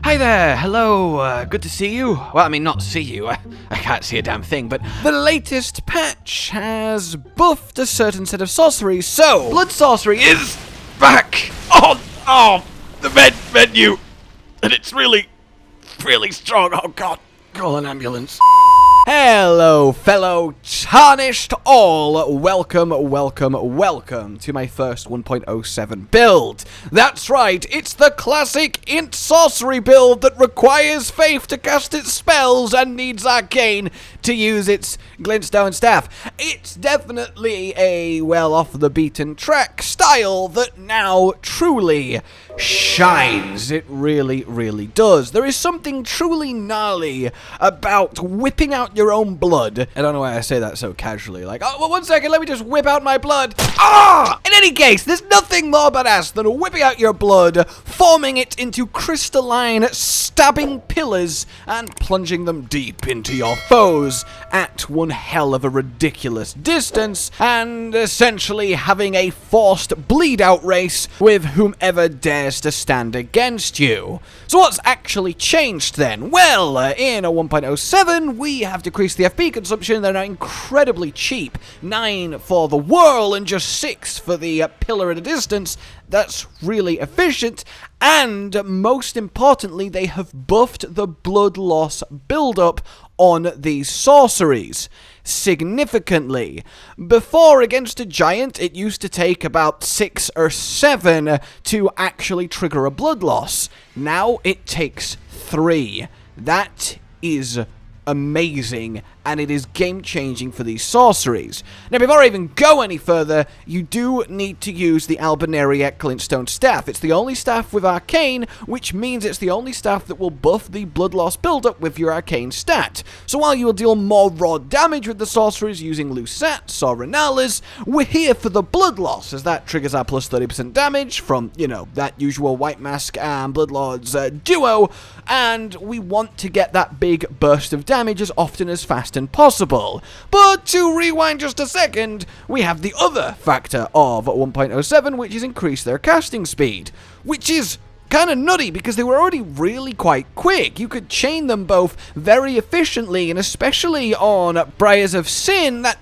Hi there, hello, good to see you. Well, I mean, not see you, I can't see a damn thing, but the latest patch has buffed a certain set of sorceries, so Blood Sorcery is back on the menu, and it's really strong. Oh god, call an ambulance. Hello, fellow tarnished all. Welcome to my first 1.07 build. That's right, it's the classic int sorcery build that requires faith to cast its spells and needs arcane to use its glintstone staff. It's definitely a well off the beaten track style that now truly shines. It really does. There is something truly gnarly about whipping out your own blood. I don't know why I say that so casually, like, oh, well, 1 second, let me just whip out my blood. In any case, there's nothing more badass than whipping out your blood, forming it into crystalline stabbing pillars, and plunging them deep into your foes at one hell of a ridiculous distance, and essentially having a forced bleed out race with whomever dares to stand against you. So what's actually changed then? Well, in a 1.07, we have decreased the FP consumption. They're now incredibly cheap. 9 for the whirl and just 6 for the pillar at a distance. That's really efficient, and most importantly, they have buffed the blood loss build-up on these sorceries significantly. Before, against a giant, it used to take about 6 or 7 to actually trigger a blood loss. Now it takes 3. That is amazing, and it is game-changing for these sorceries. Now, before I even go any further, you do need to use the Albinauric Glintstone Staff. It's the only staff with arcane, which means it's the only staff that will buff the blood loss build-up with your arcane stat. So while you will deal more raw damage with the sorceries using Lusats or Renalas, we're here for the blood loss, as that triggers our plus 30% damage from, you know, that usual White Mask and Bloodlords duo, and we want to get that big burst of damage as often as fast and possible. But to rewind just a second, we have the other factor of 1.07, which is increase their casting speed, which is kind of nutty because they were already really quite quick. You could chain them both very efficiently, and especially on Briars of Sin, that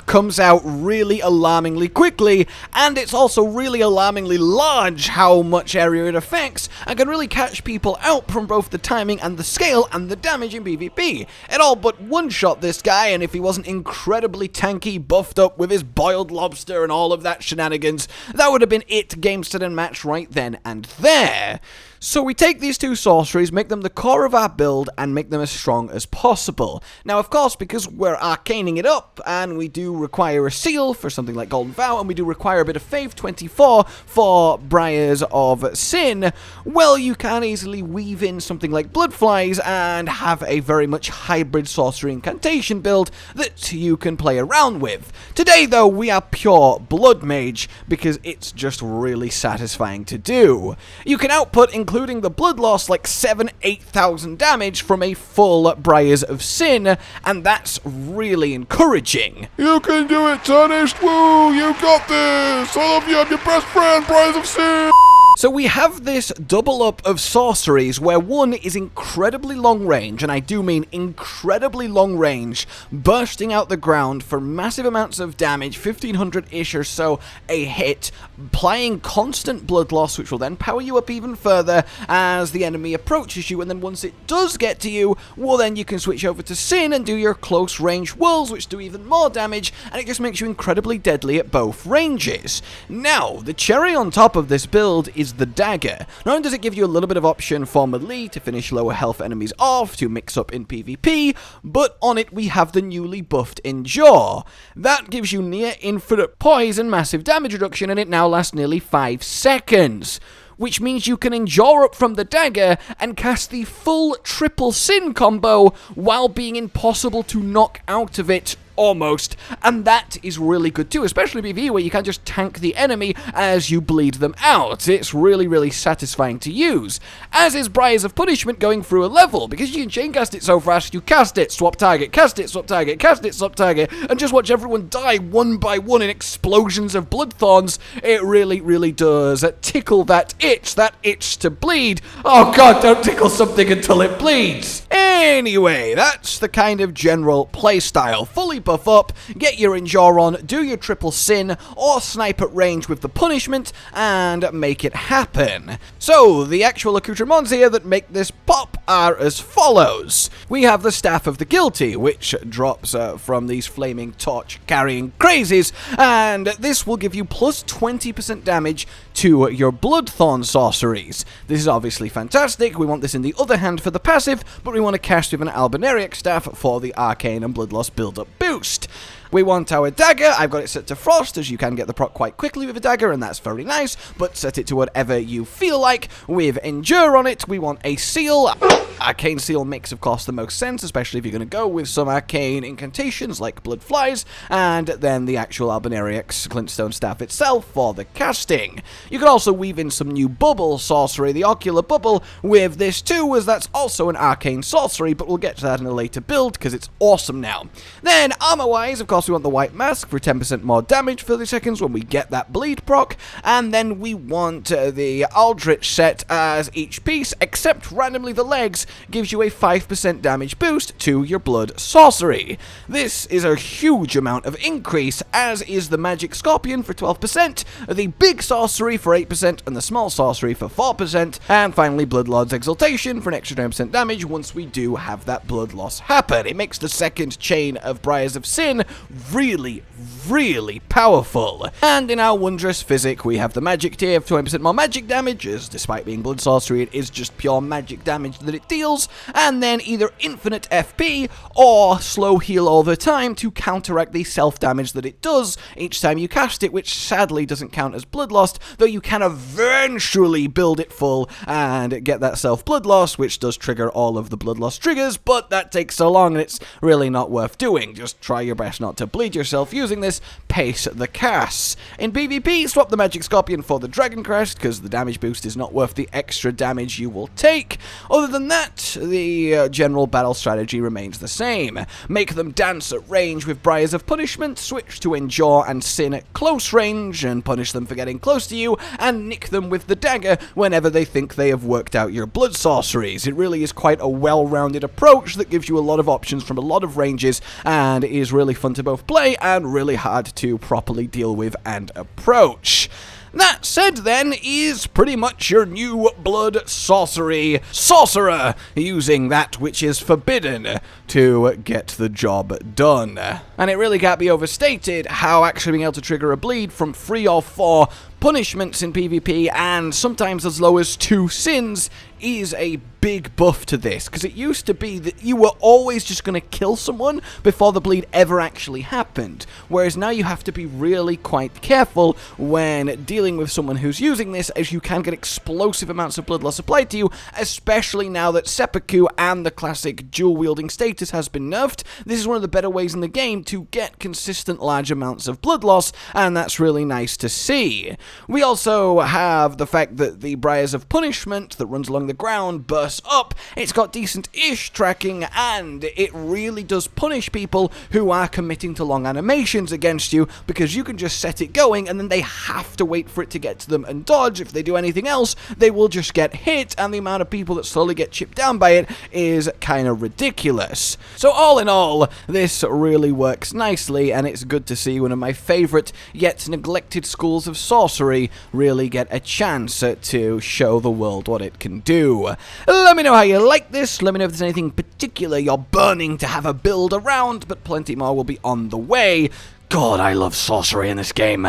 comes out really alarmingly quickly, and it's also really alarmingly large how much area it affects, and can really catch people out from both the timing and the scale and the damage in PvP. It all but one-shot this guy, and if he wasn't incredibly tanky, buffed up with his boiled lobster and all of that shenanigans, that would have been it game, set, and match right then and there. So we take these two sorceries, make them the core of our build, and make them as strong as possible. Now, of course, because we're arcaning it up, and we do require a seal for something like Golden Vow, and we do require a bit of Faith 24 for Briars of Sin, well, you can easily weave in something like Bloodflies and have a very much hybrid sorcery incantation build that you can play around with. Today, though, we are pure Blood Mage, because it's just really satisfying to do. You can output, including the blood loss, like 7,000-8,000 damage from a full Briars of Sin, and that's really encouraging. You can do it, Tarnished! Woo! You got this! I love you, I'm your best friend, Briars of Sin! So we have this double up of sorceries where one is incredibly long range, and I do mean incredibly long range, bursting out the ground for massive amounts of damage, 1500-ish or so a hit, applying constant blood loss, which will then power you up even further as the enemy approaches you, and then once it does get to you, well, then you can switch over to Sin and do your close range whirls, which do even more damage, and it just makes you incredibly deadly at both ranges. Now, the cherry on top of this build is the dagger. Not only does it give you a little bit of option for melee to finish lower health enemies off, to mix up in PvP, but on it we have the newly buffed Endure. That gives you near infinite poise and massive damage reduction, and it now lasts nearly 5 seconds. Which means you can endure up from the dagger and cast the full triple Sin combo while being impossible to knock out of it almost, and that is really good too, especially PvE where you can just tank the enemy as you bleed them out. It's really, really satisfying to use, as is Briars of Punishment going through a level, because you can chain cast it so fast, you cast it, swap target, cast it, swap target, cast it, swap target, and just watch everyone die one by one in explosions of blood thorns. It really, really does tickle that itch to bleed. Oh god, don't tickle something until it bleeds. Anyway, that's the kind of general playstyle. Fully buff up, get your Endure on, do your triple sin, or snipe at range with the punishment, and make it happen. So, the actual accoutrements here that make this pop are as follows. We have the Staff of the Guilty, which drops from these flaming torch-carrying crazies, and this will give you plus 20% damage to your Bloodthorn sorceries. This is obviously fantastic. We want this in the other hand for the passive, but we want to cast with an Albinauric Staff for the arcane and blood loss build-up boost. We want our dagger. I've got it set to frost, as you can get the proc quite quickly with a dagger, and that's very nice, but set it to whatever you feel like. With Endure on it, we want a seal. Arcane seal makes, of course, the most sense, especially if you're going to go with some arcane incantations like Blood Flies, and then the actual Albinauric's Glintstone Staff itself for the casting. You can also weave in some new bubble sorcery, the Ocular Bubble, with this too, as that's also an arcane sorcery, but we'll get to that in a later build, because it's awesome now. Then, armor-wise, of course, we want the White Mask for 10% more damage for 30 seconds when we get that bleed proc, and then we want the Aldrich set, as each piece, except randomly the legs, gives you a 5% damage boost to your blood sorcery. This is a huge amount of increase, as is the Magic Scorpion for 12%, the Big Sorcery for 8%, and the Small Sorcery for 4%, and finally Bloodlord's Exaltation for an extra 10% damage once we do have that blood loss happen. It makes the second chain of Briars of Sin really, really powerful. And in our wondrous physic, we have the magic tier of 20% more magic damage, as despite being blood sorcery, it is just pure magic damage that it deals, and then either infinite FP or slow heal all the time to counteract the self-damage that it does each time you cast it, which sadly doesn't count as blood lost, though you can eventually build it full and get that self-blood loss, which does trigger all of the blood loss triggers, but that takes so long and it's really not worth doing. Just try your best not to bleed yourself using this, pace the casts. In PvP, swap the Magic Scorpion for the Dragon Crest, because the damage boost is not worth the extra damage you will take. Other than that, the general battle strategy remains the same. Make them dance at range with Briars of Punishment, switch to Endure and Sin at close range, and punish them for getting close to you, and nick them with the dagger whenever they think they have worked out your blood sorceries. It really is quite a well-rounded approach that gives you a lot of options from a lot of ranges, and is really fun to both play and really hard to properly deal with and approach. That said, then, is pretty much your new blood sorcery sorcerer, using that which is forbidden to get the job done. And it really can't be overstated how actually being able to trigger a bleed from 3 or 4 punishments in PvP, and sometimes as low as 2 sins, is a big buff to this, because it used to be that you were always just going to kill someone before the bleed ever actually happened, whereas now you have to be really quite careful when dealing with someone who's using this, as you can get explosive amounts of blood loss applied to you, especially now that Seppuku and the classic dual-wielding status has been nerfed. This is one of the better ways in the game to get consistent large amounts of blood loss, and that's really nice to see. We also have the fact that the Briars of Punishment that runs along the ground bursts up. It's got decent-ish tracking, and it really does punish people who are committing to long animations against you, because you can just set it going, and then they have to wait for it to get to them and dodge. If they do anything else, they will just get hit, and the amount of people that slowly get chipped down by it is kind of ridiculous. So all in all, this really works nicely, and it's good to see one of my favorite yet neglected schools of sorcery really get a chance to show the world what it can do. Let me know how you like this. Let me know if there's anything particular you're burning to have a build around, but plenty more will be on the way. God, I love sorcery in this game.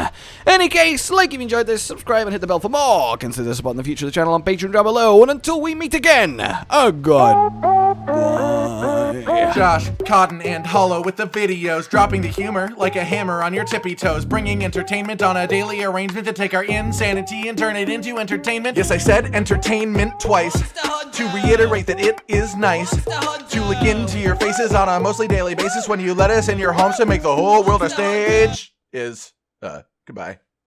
Any case, like if you enjoyed this, subscribe and hit the bell for more. Consider supporting the future of the channel on Patreon down below. And until we meet again, goodbye. Josh, Cotton, and Hollow with the videos, dropping the humor like a hammer on your tippy toes, bringing entertainment on a daily arrangement to take our insanity and turn it into entertainment. Yes, I said entertainment twice. to reiterate that it is nice to look into your faces on a mostly daily basis when you let us in your homes to make the whole world a stage. Goodbye.